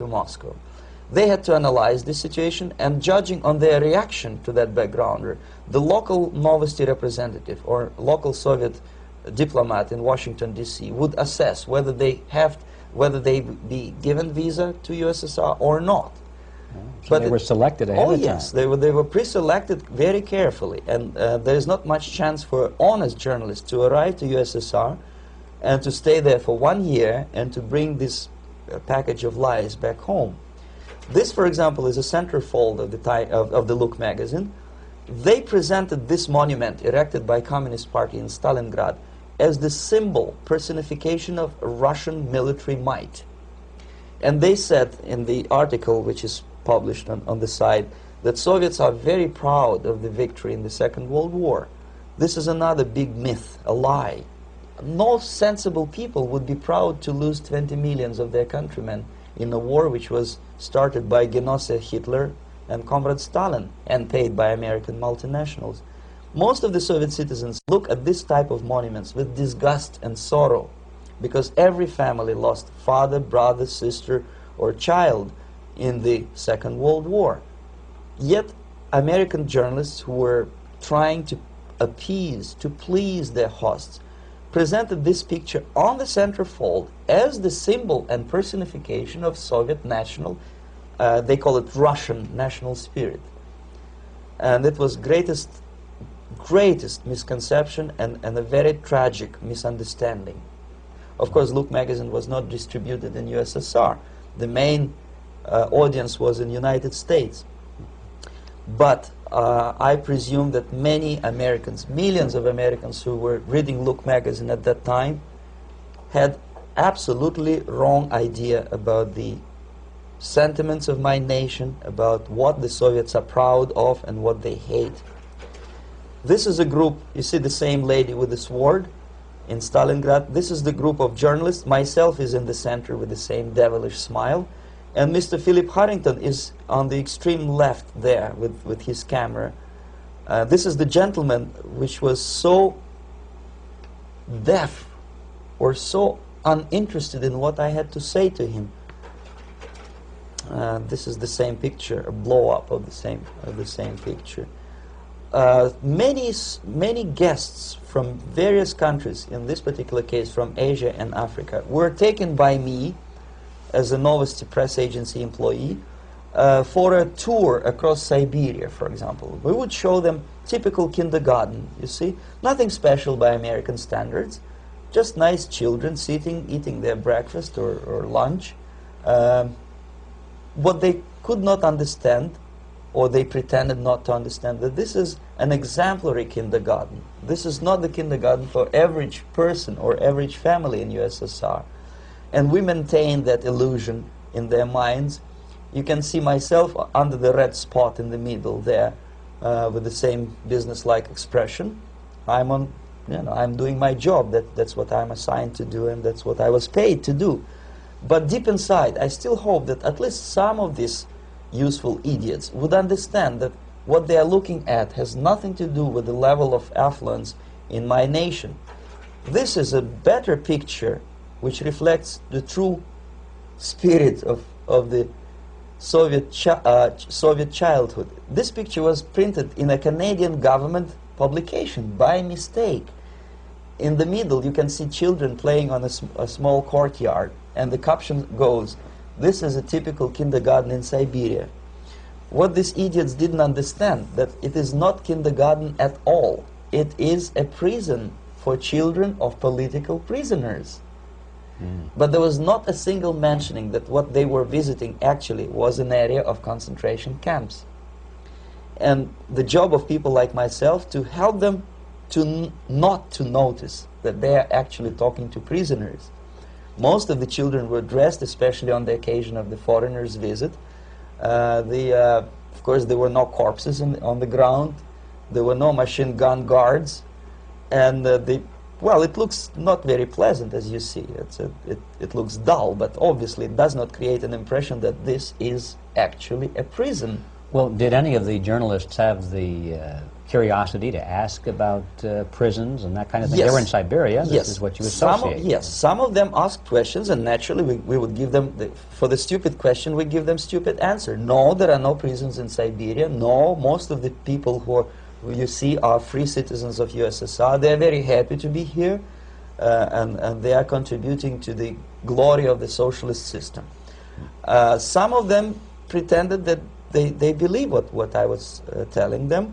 to Moscow. They had to analyze this situation, and judging on their reaction to that backgrounder, the local Novosti representative or local Soviet diplomat in Washington, D.C. would assess whether they be given visa to USSR or not. So they were selected ahead of time. Yes, they were pre-selected very carefully, and there is not much chance for honest journalists to arrive to USSR and to stay there for 1 year and to bring this package of lies back home. This, for example, is a centerfold of the Look magazine. They presented this monument erected by Communist Party in Stalingrad as the symbol, personification of Russian military might. And they said in the article, which is published on the site, that Soviets are very proud of the victory in the Second World War. This is another big myth, a lie. No sensible people would be proud to lose 20 millions of their countrymen in a war which was started by Genoese Hitler and Comrade Stalin and paid by American multinationals. Most of the Soviet citizens look at this type of monuments with disgust and sorrow, because every family lost father, brother, sister, or child in the Second World War. Yet American journalists who were trying to appease, to please their hosts, presented this picture on the centerfold as the symbol and personification of Soviet national, they call it Russian national spirit. And it was greatest misconception and a very tragic misunderstanding. Of course, Look magazine was not distributed in USSR. The main audience was in the United States. But I presume that many Americans, millions of Americans who were reading Look magazine at that time, had absolutely wrong idea about the sentiments of my nation, about what the Soviets are proud of and what they hate. This is a group, you see the same lady with the sword in Stalingrad. This is the group of journalists. Myself is in the center with the same devilish smile. And Mr. Philip Harrington is on the extreme left there with his camera. This is the gentleman which was so deaf or so uninterested in what I had to say to him. This is the same picture, a blow-up of the same picture. Many guests from various countries, in this particular case from Asia and Africa, were taken by me as a Novosti press agency employee for a tour across Siberia, for example. We would show them typical kindergarten, you see, nothing special by American standards, just nice children sitting, eating their breakfast or lunch. What they could not understand, or they pretended not to understand, that this is an exemplary kindergarten. This is not the kindergarten for average person or average family in USSR. And we maintain that illusion in their minds. You can see myself under the red spot in the middle there with the same business-like expression. I'm doing my job. That's what I'm assigned to do, and that's what I was paid to do. But deep inside, I still hope that at least some of these useful idiots would understand that what they are looking at has nothing to do with the level of affluence in my nation. This is a better picture which reflects the true spirit of the Soviet childhood. This picture was printed in a Canadian government publication by mistake. In the middle you can see children playing on a small courtyard, and the caption goes, "This is a typical kindergarten in Siberia." What these idiots didn't understand, that it is not kindergarten at all. It is a prison for children of political prisoners. But there was not a single mentioning that what they were visiting actually was an area of concentration camps. And the job of people like myself to help them to not to notice that they are actually talking to prisoners. Most of the children were dressed, especially on the occasion of the foreigners' visit. Of course, there were no corpses on the ground. There were no machine gun guards. And well, it looks not very pleasant, as you see. It looks dull, but obviously it does not create an impression that this is actually a prison. Well, did any of the journalists have the curiosity to ask about prisons and that kind of thing? Yes. They were in Siberia. This Yes. is what you associate. Yes, some of them asked questions, and naturally we would give them, for the stupid question, we give them stupid answer. No, there are no prisons in Siberia. No, most of the people who you see are free citizens of USSR. They are very happy to be here, and they are contributing to the glory of the socialist system. Some of them pretended that they believe what I was telling them.